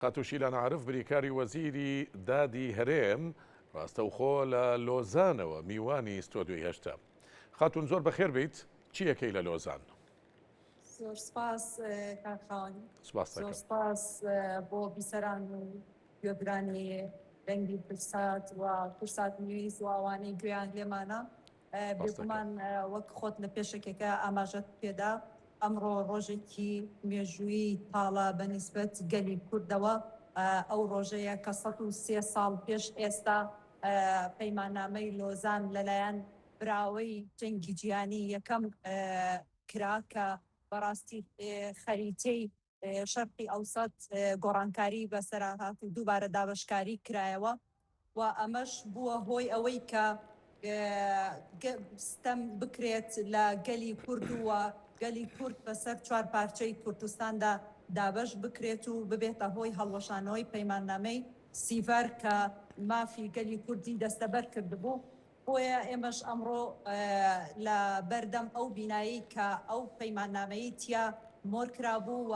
قاتوشیلان عارف بریکاری وەزیری دادی هەرێم ڕاستەوخۆ لە لۆزانەوە میوانی ستۆدیۆی هێشتا. خاتون زۆر بەخێر بیت، چی یەکەی لە لۆزان؟ زۆر سپاس کاکخاوەنی، سپاس زۆر دەکەم. سپاس بۆ بیسەران و گوێگرانی دەنگی پرسات و پرسات نوێیز و ئەوانەی گوێیان لێمانە. بێگومان وەک خۆت لە پێشێکێکە ئاماژەت پێدا، ئەمڕۆ ڕۆژێکی مێژووی تاڵە بەنسبەت گەلی کوردەوە. ئەو ڕۆژەیە کە 103 ساڵ پێش ئێستا پەیماننامەی لۆزان لەلایەن براوەی جەنگی جیهانی یەکەم کرا کە بەڕاستی خەریتەی شەرقی ئەوسەد گۆڕانکاری بەسەرهات و دووبارە دابەشکاری کرایەوە و ئەمەش بووە هۆی ئەوەی کە ستەم بکرێت لە گەلی کورد و گەلی کورد بەسەر چوار پارچەی کوردستاندا دابەش بکرێت و ببێتە هۆی هەڵوەشانەوەی پەیماننامەی سیڤەر کە مافی گەلی کوردی دەستەبەر کردبوو. بۆیە ئێمەش ئەمڕۆ لە بەردەم ئەو بینایی کە ئەو پەیماننامەی تیا مۆر کرابوو و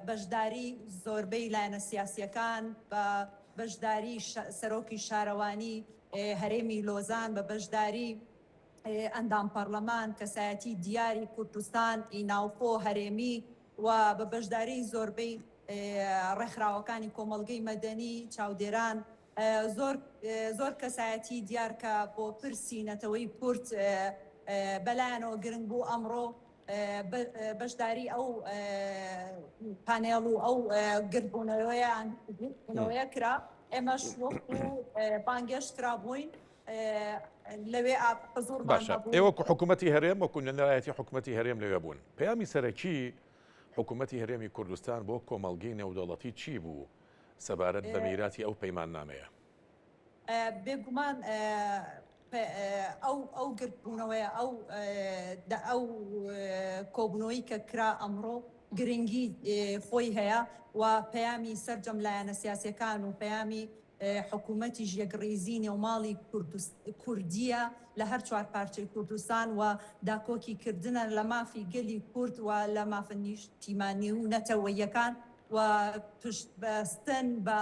بەشداری زۆربەی لایەنە سیاسیەکان بە بەشداری سەرۆکی شارەوانی هەرێمی لۆزان بە بەشداری ئەندام پەرلەمان کەسایەتی دیاری کوردستان ئیناوخۆ هەرێمی و بە بەشداری زۆربەی ڕێکخراوەکانی کۆمەڵگەی مەدەنی چاودێران زۆر کەسایەتی دیار کە بۆ پرسی نەتەوەی کورد بەلایەنەوە گرنگ بوو ئەمڕۆ بەشداری ئەو پانێڵ و ئەو گردبوونەوەیە کرا. ئێمەش وەکو بانگێشت کرابووین لەوێ حزوورمان هەبوو. ئێوەکو حکوومەتی هەرێم وەکو نەلایەتی حکوومەتی هەرێم لەوێ بوون. پەیامی سەرەکی حکوومەتی هەرێمی کوردستان بۆ کۆمەڵگەی نێودەوڵەتی چی بوو سەبارەت بە میراتی ئەو پەیماننامەیە؟ بێگومان ئەو گرتبوونەوەی ئەو کۆبنەوەی کە کرا ئەمڕۆ گرنگی خۆی هەیە و پەیامی سەرجەم لایەنە سیاسیەکان و پەیامی حکوومەتی ژێگڕێزی نێوماڵی کوردیە لە هەر چوار پارچەی کوردستان و داکۆکی کردنە لە مافی گەلی کورد و لە مافە نیشتیمانی و نەتەوەیەکان و پشتبەستن بە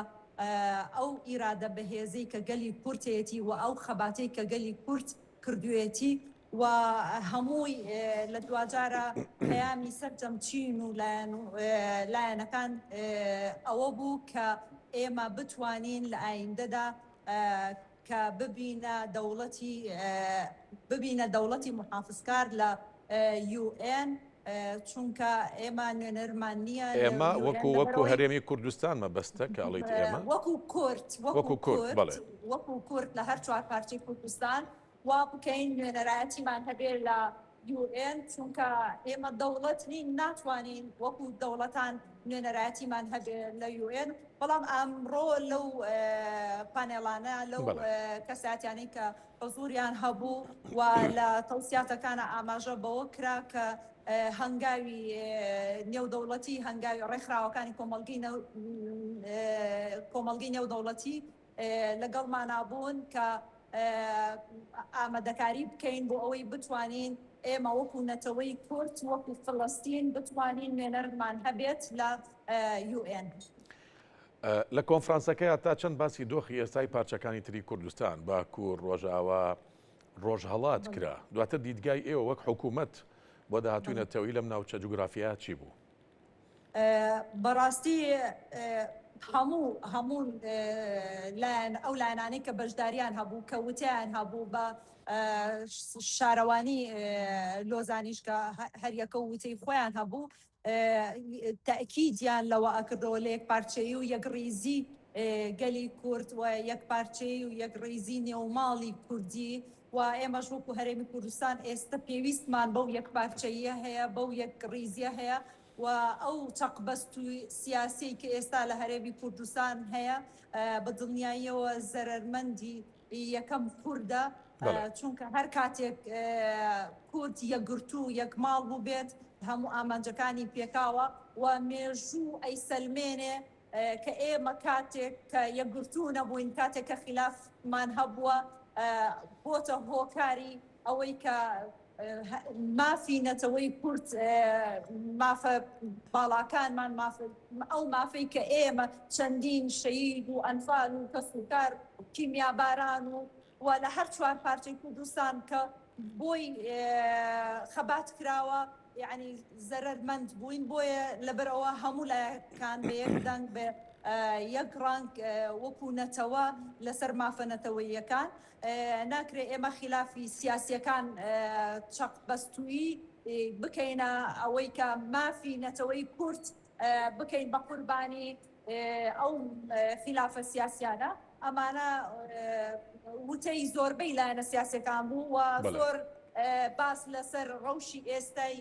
ئەو ئیرادە بەهێزەی کە گەلی کورتێتی و ئەو خەباتەی کە گەلی کورد کردوێتی و هەمووی لە دوجارە پەیامی سەرجەم چین و لایەنەکان ئەوە بوو کە ئێمە بتوانین لە ئایندەدا کە ببینە دەوڵەتی محافزکار لە UN چونکە ئێمە نوێنەرمان نییە. ئێمە وەکو هەرێمی کوردستان مەبەستە کە ئەڵیت ئێمە وەکو کورد لە هەر چوار پارچەی کوردستان وا بکەین نوێنەرایەتیمان هەبێت لە UN چونکە ئێمە دەوڵەت نین ناتوانین وەکو دەوڵەتان نوێنەرایەتیمان هەبێت لە UN. بەڵام ئەمڕۆ لەو پانێڵانە لەو کەساتیانەی کە حزوریان هەبوو و لە تەوسیاتەکانە ئاماژە بەوە کرا کە هەنگاوی نێودەوڵەتی هەنگاوی ڕێکخراوەکانی کۆمەڵگەی نێودەوڵەتی لەگەڵمانابوون کە ئامادەکاری بکەین بۆ ئەوەی بتوانین ئێمە وەکو نەتەوەی کورد وەکو فڵەستین بتوانین نوێنەرمان هەبێت لە UN. لە کۆنفرانسەکەی تا چەند باسی دۆخی ئێستای پارچەکانی تری کوردستان باکوور ڕۆژاوا ڕۆژهەڵات کرا. دواتر دیدگای ئێوە وەک حکوومەت بۆ داهاتووی نەتەوەی لەم ناوچە جوگرافیا چی بوو؟ بەڕاستی هەموو ئەو لایەنانەی کە بەشداریان هەبوو کە وتیان هەبوو بە شارەوانی لۆزانیش کە هەریەکە وتەی خۆیان هەبوو تاکیدیان لەوە ئەکردەوە لە یەکپارچەیی و یەکڕێزی گەلی کورد و یەکپارچەیی و یەکڕێزی نێوماڵی کوردی و ئێمەش وەکو هەرێمی کوردستان ئێستا پێویستمان بەو یەکپارچەییە هەیە بەو یەکڕێزیە هەیە و ئەو چەقبەست و سیاسی کە ئێستا لە هەرێمی کوردستان هەیە بە دڵنیاییەوە زەرەرمەندی یەکەم کووردە چونکە هەر کاتێک کورد یەکگرتو و یەکماڵ بوو بێت هەموو ئامانجەکانی پێکاوە و مێژوو ئەیسەلمێنێ کە ئێمە کاتێک کە یەکگرتو نەبووین کاتێک کە خلافمان هەبووە بۆتە هۆکاری ئەوەی کە مافی نەتەوەی کورد مافە باڵاکانمان ئەو مافەی کە ئێمە چەندین شەید و ئەنفال و کەسوکار کیمیاباران و لە هەر چوار پارچەی کوردستان کە بۆی خەبات کراوە یعنی زەرمەند بووین بۆیە لەبەرەوە هەموو لایەکان بە یەک دەنگ بێ یەک ڕنگ وەکو نەتەوە لەسەر مافە نەتەوەییەکان ناکرێ ئێمە خلافی سیاسیەکان چەق بەستویی بکەینە ئەوەی کە مافی نەتەوەی کورد بکەین بە قوربانی ئەو خلافە سیاسیانە ئەمانە وتەی زۆربەی لایەنە سیاسەکان بوو و زۆر باس لەسەر ڕەوشی ئێستای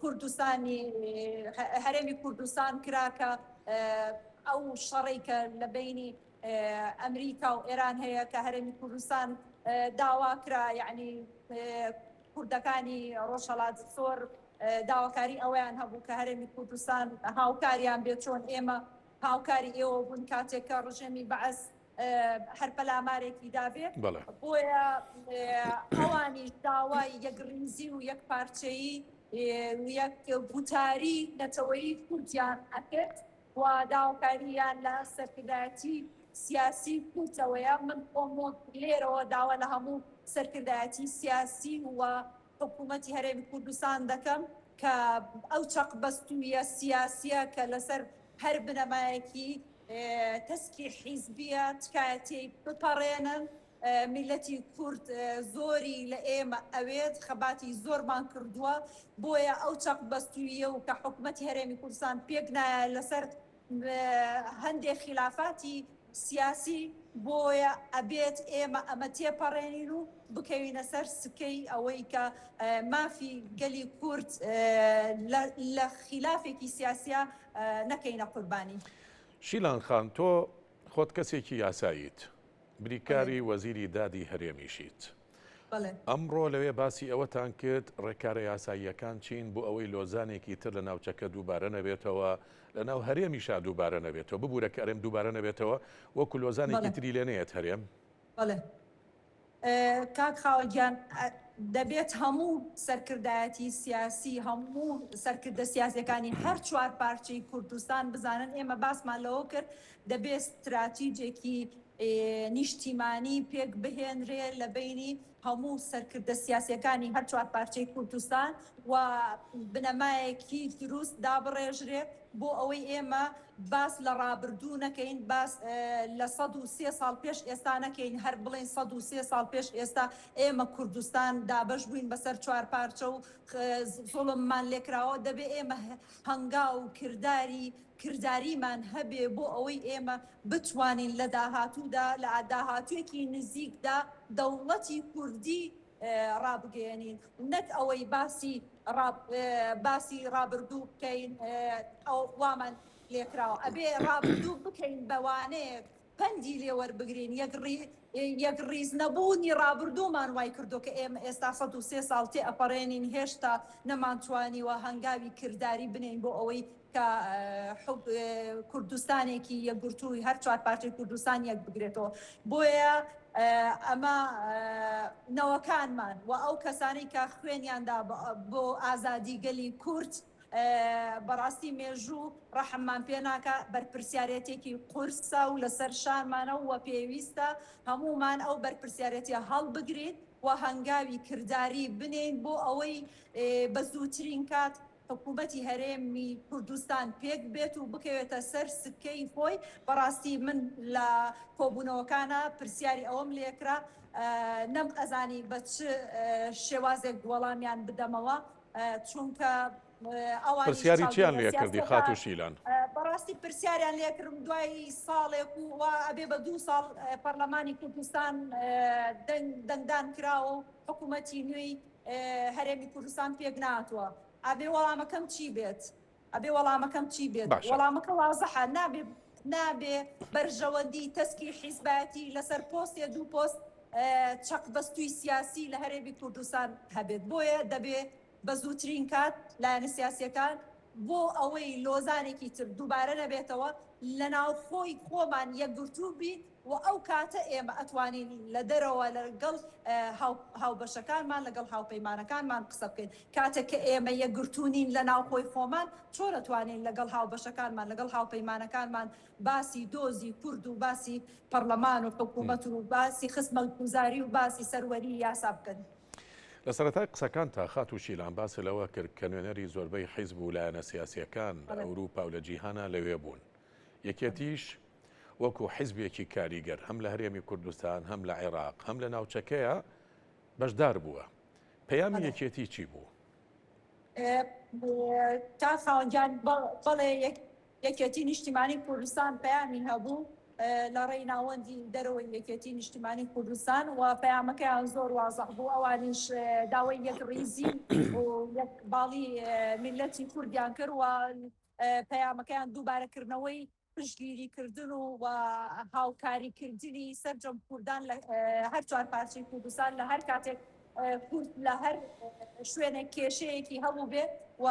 کوردستانی هەرێمی کوردستان کراکە ئەو شەڕی کە لە بینی ئەمریکا و ئێران هەیە کە هەرێمی کوردستان داوا کرا یعنی کوردەکانی ڕۆژهەڵات زۆر داواکاری ئەویان هەبوو کە هەرێمی کوردستان هاوکاریان بێت چۆن ئێمە هاوکاری ئێوە بوون کاتێککە ڕژێمی بەعەس هەر پەلامارێکی دابێت بۆیە ئەوانیش داوای یەکڕیزی و یەک پارچەیی یەک گوتاری نەتەوەیی کوردیان ئەکرد و داواکاریان لە سەرکردایەتی سیاسی کوردەوەیە من خۆم لێرەوە داوا لە هەموو سەرکردایەتی سیاسی و حکوومەتی هەرێمی کوردستان دەکەم کە ئەو چەق بەستویە سیاسیە کە لەسەر هەر بنەمایەکی تەسکی حیزبیە تکایەتی بپەڕێنن میلەتی کورد زۆری لە ئێمە ئەوێت خەباتی زۆرمان کردووە بۆیە ئەو چەق بەستویە و کە حکوومەتی هەرێمی کوردستان پێک نایە لەسەر هەندێک خلافاتی سیاسی بۆیە ئەبێت ئێمە ئەمە تێپەڕێنین و بکەوینە سەر سکەی ئەوەی کە مافی گەلی کورد لە خلافێکی سیاسیە نەکەینە قوربانی. شیلان خان تۆ خۆت کەسێکی یاساییت بریکاری وەزیری دادی هەرێمیشیت ئەمڕۆ لەوێ باسی ئەوەتان کرد ڕێکارە یاساییەکان چین بۆ ئەوەی لۆزانێکی تر لە ناوچەکە دووبارە نەبێتەوە لە ناو هەرێمیشا دووبارە نەبێتەوە ببوورە کە ئەرێم دووبارە نەبێتەوە وەکو لۆزانێکی تری لێنەیەت هەرێم کاک خاوەنجان دەبێت هەموو سەرکردایەتی سیاسی هەموو سەرکردە سیاسەکانی هەر چوار پارچەی کوردستان بزانن ئێمە باسمان لەوە کرد دەبێت استراتیجێکی نیشتیمانی پێک بهێنرێ لە بینی هەموو سەرکردە سیاسەکانی هەر چوار پارچەی کوردستان و بنەمایەکی دروست دابڕێژرێت بۆ ئەوەی ئێمە باس لە ڕابردوو نەکەین باس لە 103 ساڵ پێش ئێستا نەکەین هەر بڵێن 103 ساڵ پێش ئێستا ئێمە کوردستان دابەش بووین بەسەر چوار پارچە و زوڵممان لێکراوە دەبێ ئێمە هەنگا و کرداریمان هەبێ بۆ ئەوەی ئێمە بتوانین لە داهاتوودا لە داهاتوویەکی نزیکدا دەوڵەتی کوردی ڕابگەێنین نەک ئەوەی باسی ڕابردوو بکەین ئەو وامان لێکراوە ئەبێ ڕابردوو بکەین بەوانەیە پەندی لێوەربگرین یەک ڕیز نەبوونی ڕابردوومان وای کردو کە ئێمە ئێستا 103 ساڵ تێ ئەپەڕێنین هێشتا نەمانتوانیوە هەنگاوی کردداری بنین بۆ ئەوەی کە کوردستانێکی یەکگرتووی هەر چوار پارچەی کوردستان یەک بگرێتەوە بۆیە ئەمە نەوەکانمان و ئەو کەسانەی کە خوێنیاندا بۆ ئازادی گەلی کورد بەڕاستی مێژوو ڕەحممان پێ ناکە بەرپرسیارەتێکی قورسە و لەسەر شانمانە و پێویستە هەمومان ئەو بەرپرسیارەتە هەڵبگرین و هەنگاوی کردداری بنین بۆ ئەوەی بە زووترین کات حکوومەتی هەرێمی کوردستان پێک بێت و بکەوێتە سەر سکەی خۆی بەڕاستی من لە کۆبوونەوەکانە پرسیاری ئەوەم لێکرا نەم ئەزانی بە چ شێوازێک وەڵامیان بدەمەوە چونکە پرسیاری چیان لێ کردی خات و شیلان بەڕاستی پرسیاریان لێکردم دوای ساڵێک و ئەبێ بە 2 ساڵ پەرلەمانی کوردستان دەنگدان کراوە و حکوومەتی نوێی هەرێمی کوردستان پێک ناتوە ئەبێ وەڵامەکەم چی بێت ئەبێ وەڵامەکەم چی بێت وەڵامەکە وازەحە نابێ بەرژەوەندی تەسکی حیزبەتی لەسەر پۆستێ 2 پۆست چەق بەستووی سیاسی لە هەرێمی کوردستان هەبێت بۆیە دەبێ بە زووترین کات لایەنە سیاسیەکان بۆ ئەوەی لۆزانێکی تر دووبارە نەبێتەوە لە ناوخۆی خۆمان یەکگرتوو بین و ئەو کاتە ئێمە ئەتوانین لە دەرەوە لەگەڵ هاوبەشەکانمان لەگەڵ هاوپەیمانەکانمان قسە بکەین کاتێک کە ئێمە یەکگرتوونین لە ناوخۆی خۆمان چۆن ئەتوانین لەگەڵ هاوبەشەکانمان لەگەڵ هاوپەیمانەکانمان باسی دۆزی کورد و باسی پەرلەمان و حکوومەت و باسی خزمەتگوزاری و باسی سەروەری یاسا بکەن. لە سەرەتای قسەکان تا خات و شیلان باس لەوە کرد کە نوێنەری زۆربەی حیزب و لایەنە سیاسیەکان لە ئەوروپا و لە جیهانە لەوێ بوون. یەکێتیش وەکو حیزبێکی کاریگەر هەم لە هەرێمی کوردستان هەم لە عێراق هەم لە ناوچەکەیە بەشدار بووە. پەیامی یەکێتی چی بوو؟ تا خاوەنجان بەڵێ یەکێتی نیشتیمانی کوردستان پەیامی هەبوو لە ڕێی ناوەندی دەرەوەی یەکێتی نیشتیمانی کوردستان و پەیامەکەیان زۆر وازەح بوو ئەوانیش داوای یەک ڕیزی و یەک باڵی میلەتی کوردیان کرد و پەیامەکەیان دووبارەکردنەوەی پشتگیریکردن و هاوکاریکردنی سەرجەم کوردان لە هەر چوار پارچەی کوردستان لە هەر کاتێک کورد لە هەر شوێنێک کێشەیەکی هەبوو بێت و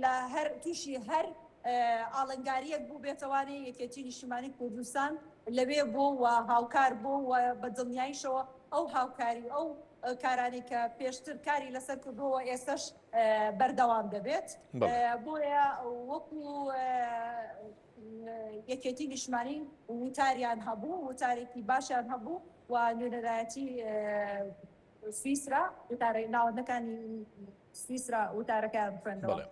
لە هەر تووشی هەر ئاڵنگاریەک بوو بێتەوانێ یەکێتی نیشتیمانی کوردستان لەوێ بوو و هاوکار بوو و بە دڵنیاییشەوە ئەو هاوکاری ئەو کارانی کە پێشتر کاری لەسەر کردەوە ئێستش بەردەوام دەبێت بۆیە وەکو یەکێتی نیشتیمانی وتاریان هەبوو وتارێکی باشیان هەبوو و نوێنەرایەتی سویسرا وتارە ناوەندەکانی سویسرا وتارەکان خوێندەوە.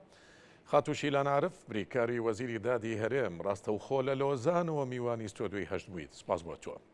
خات و شیلان عارف بریکاری وەزیری دادی هەرێم ڕاستەوخۆ لە لۆزانەوە میوانی ستۆدیۆی هەشت بوویت. سپاس بۆ تۆ.